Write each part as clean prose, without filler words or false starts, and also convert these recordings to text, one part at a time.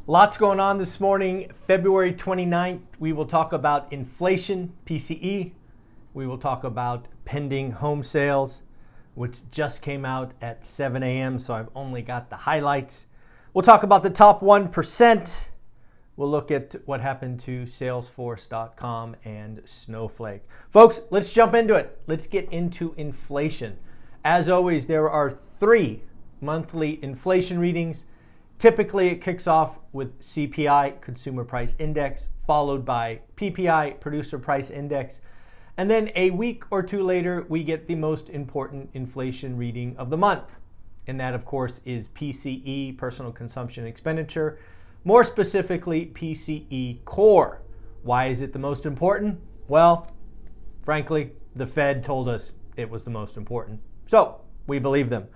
Lots going on this morning. February 29th, we will talk about inflation, PCE. We will talk about pending home sales, which just came out at 7 a.m., so I've only got the highlights. We'll talk about the top 1%. We'll look at what happened to Salesforce.com and Snowflake. Folks, let's jump into it. Let's get into inflation. As always, there are 3 monthly inflation readings. Typically, it kicks off with CPI, Consumer Price Index, followed by PPI, Producer Price Index. And then a week or two later, we get the most important inflation reading of the month. And that, of course, is PCE, Personal Consumption Expenditure, more specifically, PCE Core. Why is it the most important? Well, frankly, the Fed told us it was the most important. So we believe them.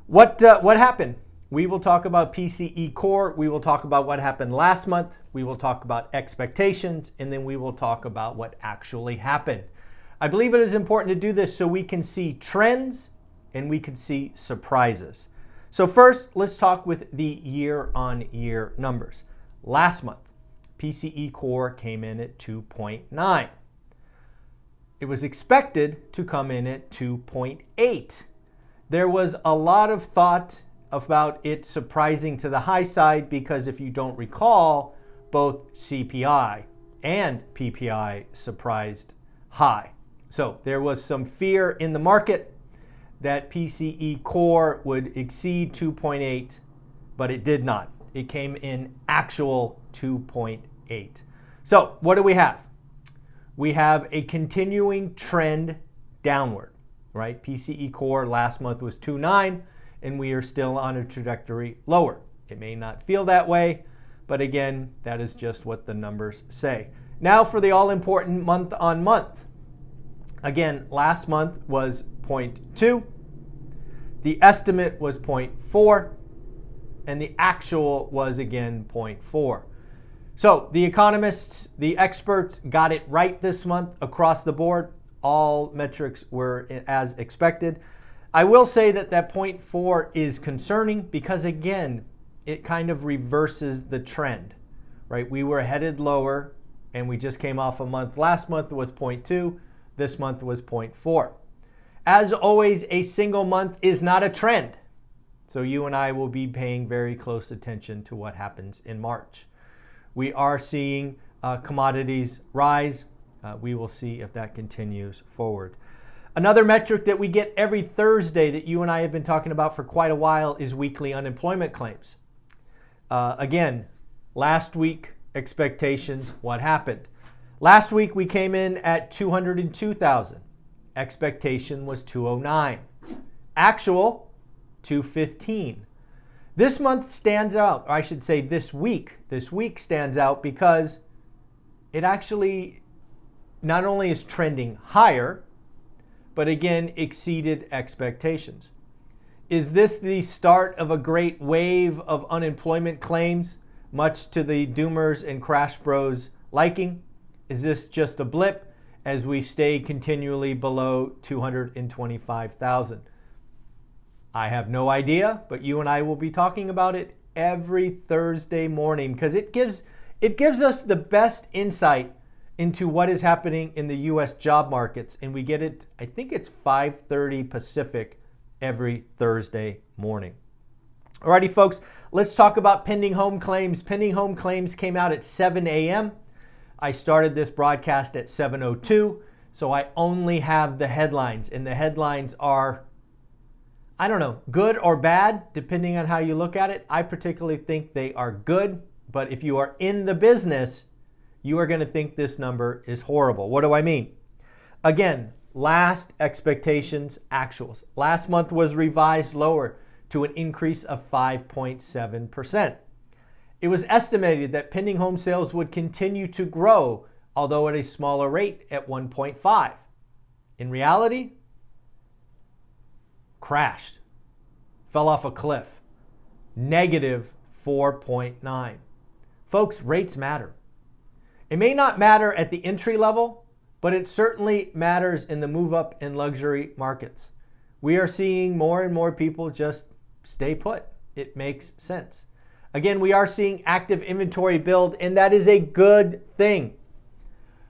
What happened? We will talk about PCE Core. We will talk about what happened last month. We will talk about expectations, and then we will talk about what actually happened. I believe it is important to do this so we can see trends and we can see surprises. So first, let's talk with the year-on-year numbers. Last month, PCE Core came in at 2.9. It was expected to come in at 2.8. There was a lot of thought about it surprising to the high side because if you don't recall, both CPI and PPI surprised high. So there was some fear in the market that PCE Core would exceed 2.8, but it did not. It came in actual 2.8. So what do we have? We have a continuing trend downward, right? PCE Core last month was 2.9. And we are still on a trajectory lower. It may not feel that way, but again, that is just what the numbers say. Now for the all-important month-on-month. Again, last month was 0.2. The estimate was 0.4, and the actual was again 0.4. So the economists, the experts got it right this month across the board. All metrics were as expected. I will say that 0.4 is concerning because, again, it kind of reverses the trend, right? We were headed lower, and we just came off a month. Last month was 0.2. This month was 0.4. As always, a single month is not a trend. So you and I will be paying very close attention to what happens in March. We are seeing commodities rise. We will see if that continues forward. Another metric that we get every Thursday that you and I have been talking about for quite a while is weekly unemployment claims. Again, last week, expectations, what happened? Last week, we came in at 202,000. Expectation was 209. Actual, 215. This month stands out, or I should say this week stands out because it actually not only is trending higher, but again, exceeded expectations. Is this the start of a great wave of unemployment claims, much to the doomers and crash bros liking? Is this just a blip as we stay continually below 225,000? I have no idea, but you and I will be talking about it every Thursday morning because it gives us the best insight into what is happening in the U.S. job markets, and we get it, I think it's 5:30 Pacific every Thursday morning. Alrighty, folks, let's talk about pending home claims. Pending home claims came out at 7 a.m. I started this broadcast at 7:02, so I only have the headlines, and the headlines are, I don't know, good or bad, depending on how you look at it. I particularly think they are good, but if you are in the business, you are going to think this number is horrible. What do I mean? Again, last expectations, actuals. Last month was revised lower to an increase of 5.7%. It was estimated that pending home sales would continue to grow, although at a smaller rate at 1.5. In reality, crashed, fell off a cliff, negative 4.9. Folks, rates matter. It may not matter at the entry level, but it certainly matters in the move up in luxury markets. We are seeing more and more people just stay put. It makes sense. Again, we are seeing active inventory build, and that is a good thing.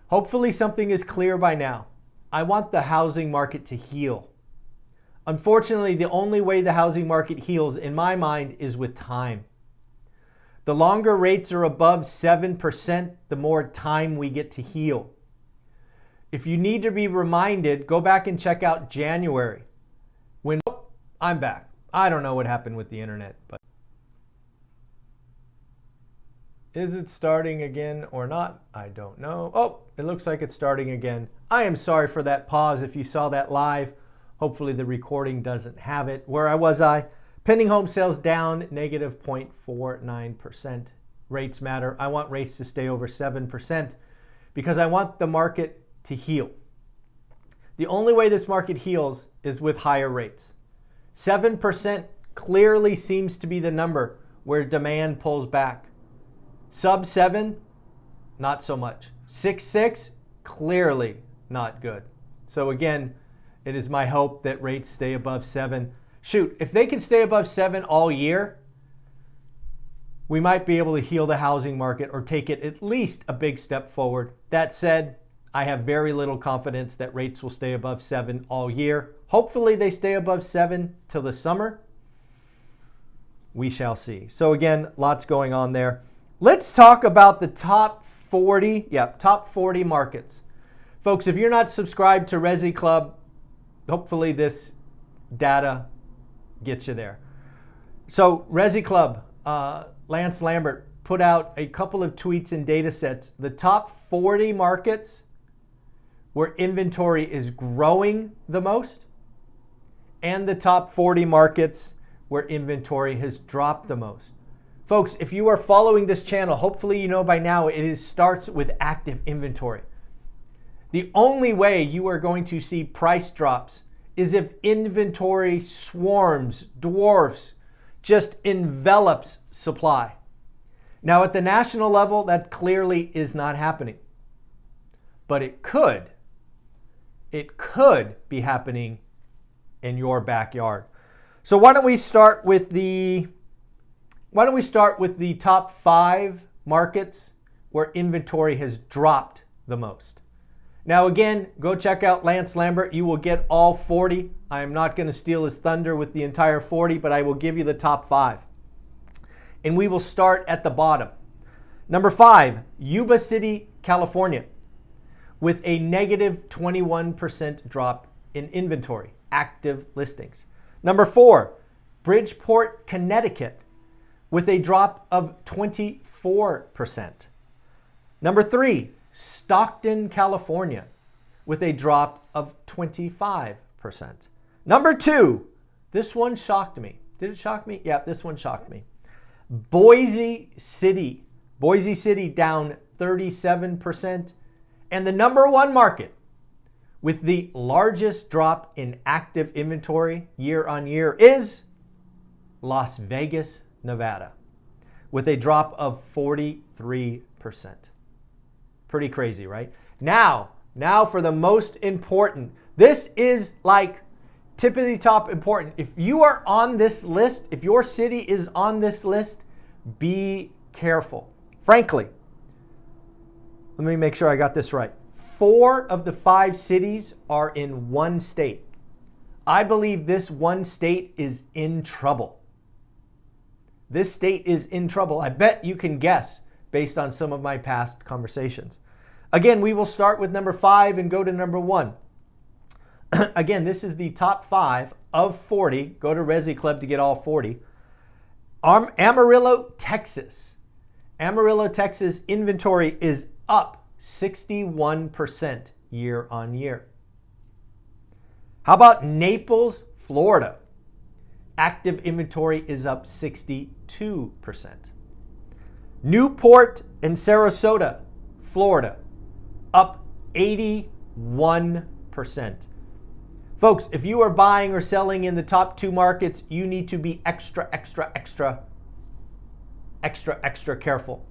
Hopefully something is clear by now. I want the housing market to heal. Unfortunately, the only way the housing market heals, in my mind, is with time. The longer rates are above 7%, the more time we get to heal. If you need to be reminded, go back and check out January. I'm back. I don't know what happened with the internet, but is it starting again or not? I don't know. Oh, it looks like it's starting again. I am sorry for that pause if you saw that live. Hopefully the recording doesn't have it. Where was I? Pending home sales down negative 0.49%. Rates matter. I want rates to stay over 7% because I want the market to heal. The only way this market heals is with higher rates. 7% clearly seems to be the number where demand pulls back. Sub 7, not so much. 6.6, clearly not good. So again, it is my hope that rates stay above 7. Shoot, if they can stay above 7 all year, we might be able to heal the housing market or take it at least a big step forward. That said, I have very little confidence that rates will stay above 7 all year. Hopefully they stay above 7 till the summer. We shall see. So again, lots going on there. Let's talk about the top 40 markets. Folks, if you're not subscribed to Resi Club, hopefully this data gets you there. So Resi Club, Lance Lambert put out a couple of tweets and data sets. The top 40 markets where inventory is growing the most, and the top 40 markets where inventory has dropped the most. Folks, if you are following this channel, hopefully you know by now it starts with active inventory. The only way you are going to see price drops is if inventory swarms, dwarfs, just envelops supply. Now at the national level, that clearly is not happening. But it could be happening in your backyard. So why don't we start with the top 5 markets where inventory has dropped the most. Now again, go check out Lance Lambert. You will get all 40. I am not going to steal his thunder with the entire 40, but I will give you the top 5. And we will start at the bottom. Number 5, Yuba City, California, with a negative 21% drop in inventory, active listings. Number 4, Bridgeport, Connecticut, with a drop of 24%. Number 3, Stockton, California, with a drop of 25%. Number 2, this one shocked me. Did it shock me? Yeah, this one shocked me. Boise City down 37%. And the number 1 market with the largest drop in active inventory year on year is Las Vegas, Nevada, with a drop of 43%. Pretty crazy, right? Now for the most important. This is like tippity top important. If you are on this list, if your city is on this list, be careful. Frankly, let me make sure I got this right. 4 of the 5 cities are in one state. I believe this one state is in trouble. This state is in trouble. I bet you can guess based on some of my past conversations. Again, we will start with number 5 and go to number 1. Again, this is the top 5 of 40. Go to Resi Club to get all 40. Amarillo, Texas. Amarillo, Texas inventory is up 61% year on year. How about Naples, Florida? Active inventory is up 62%. Newport and Sarasota, Florida, up 81%. Folks, if you are buying or selling in the top 2 markets, you need to be extra careful.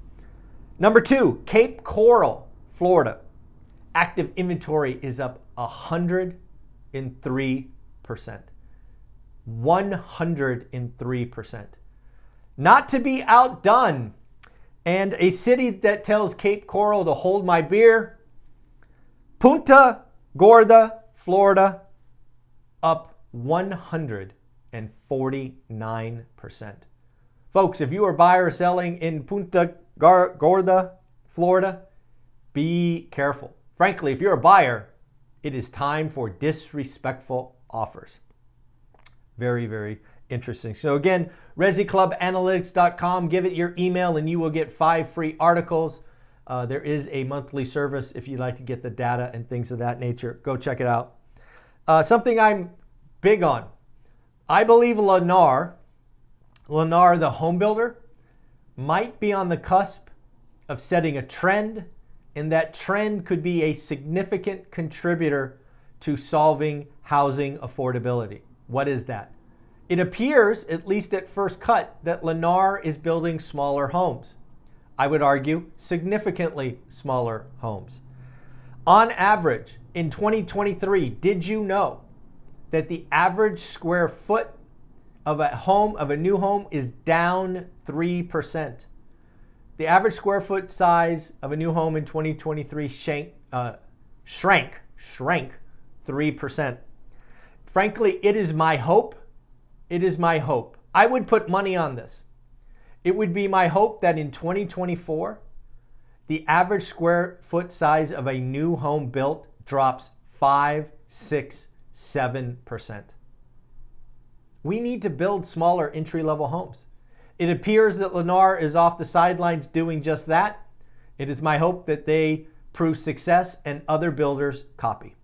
Number 2, Cape Coral, Florida. Active inventory is up 103%. 103%. not to be outdone, and a city that tells Cape Coral to hold my beer, Punta Gorda, Florida, up 149%. Folks, if you are buyer or selling in Punta Gorda, Florida, be careful. Frankly, if you're a buyer, it is time for disrespectful offers. Very, very interesting. So again, ResiClubAnalytics.com. Give it your email and you will get 5 free articles. There is a monthly service if you'd like to get the data and things of that nature. Go check it out. Something I'm big on. I believe Lennar, the home builder, might be on the cusp of setting a trend, and that trend could be a significant contributor to solving housing affordability. What is that? It appears, at least at first cut, that Lennar is building smaller homes. I would argue significantly smaller homes. On average, in 2023, did you know that the average square foot of a new home is down 3%? The average square foot size of a new home in 2023 shrank 3%. Frankly, it is my hope. I would put money on this. It would be my hope that in 2024, the average square foot size of a new home built drops 5, 6, 7%. We need to build smaller entry-level homes. It appears that Lennar is off the sidelines doing just that. It is my hope that they prove success and other builders copy.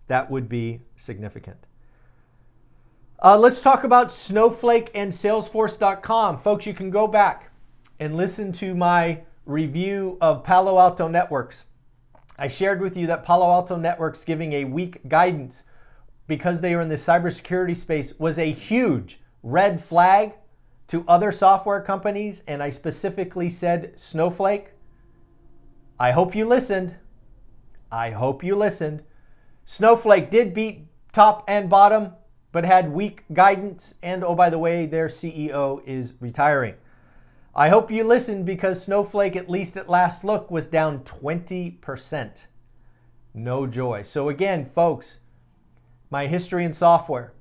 That would be significant. Let's talk about Snowflake and Salesforce.com. Folks, you can go back and listen to my review of Palo Alto Networks. I shared with you that Palo Alto Networks giving a weak guidance because they are in the cybersecurity space was a huge red flag to other software companies, and I specifically said Snowflake. I hope you listened. Snowflake did beat top and bottom, but had weak guidance, and oh, by the way, their CEO is retiring. I hope you listened because Snowflake, at least at last look, was down 20%. No joy. So again, folks, my history in software,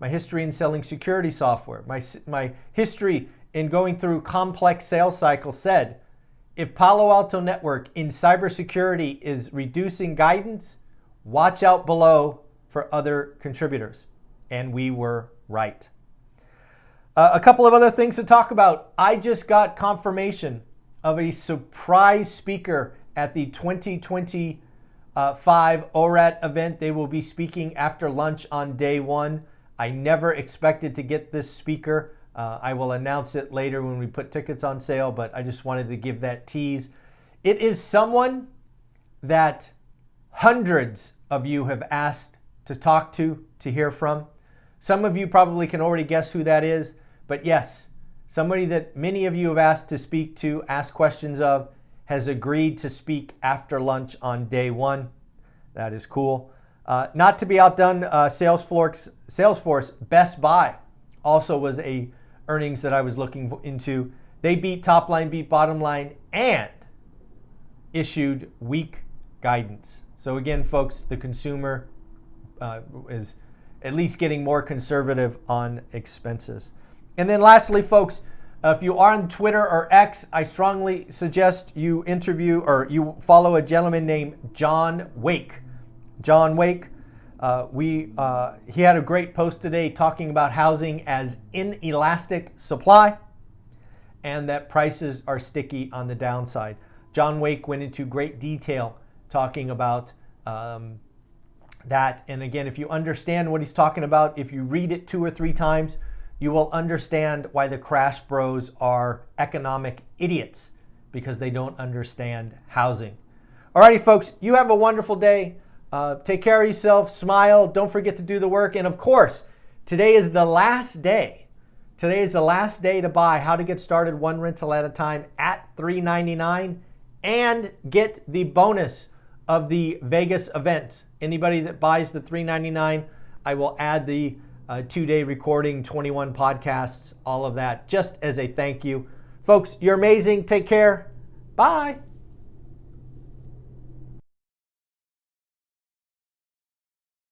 my history in selling security software, my history in going through complex sales cycles said, if Palo Alto Network in cybersecurity is reducing guidance, watch out below for other contributors. And we were right. A couple of other things to talk about. I just got confirmation of a surprise speaker at the 2025 ORAT event. They will be speaking after lunch on day 1. I never expected to get this speaker. I will announce it later when we put tickets on sale, but I just wanted to give that tease. It is someone that hundreds of you have asked to talk to hear from. Some of you probably can already guess who that is, but yes, somebody that many of you have asked to speak to, ask questions of, has agreed to speak after lunch on day 1. That is cool. Not to be outdone, Salesforce Best Buy also was a earnings that I was looking into. They beat top line, beat bottom line, and issued weak guidance. So again, folks, the consumer is at least getting more conservative on expenses. And then lastly, folks, if you are on Twitter or X, I strongly suggest you interview or you follow a gentleman named John Wake. John Wake, he had a great post today talking about housing as inelastic supply and that prices are sticky on the downside. John Wake went into great detail talking about that. And again, if you understand what he's talking about, if you read it 2 or 3 times, you will understand why the crash bros are economic idiots, because they don't understand housing. Alrighty, folks, you have a wonderful day. Take care of yourself, smile, don't forget to do the work. And of course, today is the last day. Today is the last day to buy How to Get Started One Rental at a Time at $399 and get the bonus of the Vegas event. Anybody that buys the $399, I will add the 2-day recording, 21 podcasts, all of that, just as a thank you. Folks, you're amazing. Take care. Bye.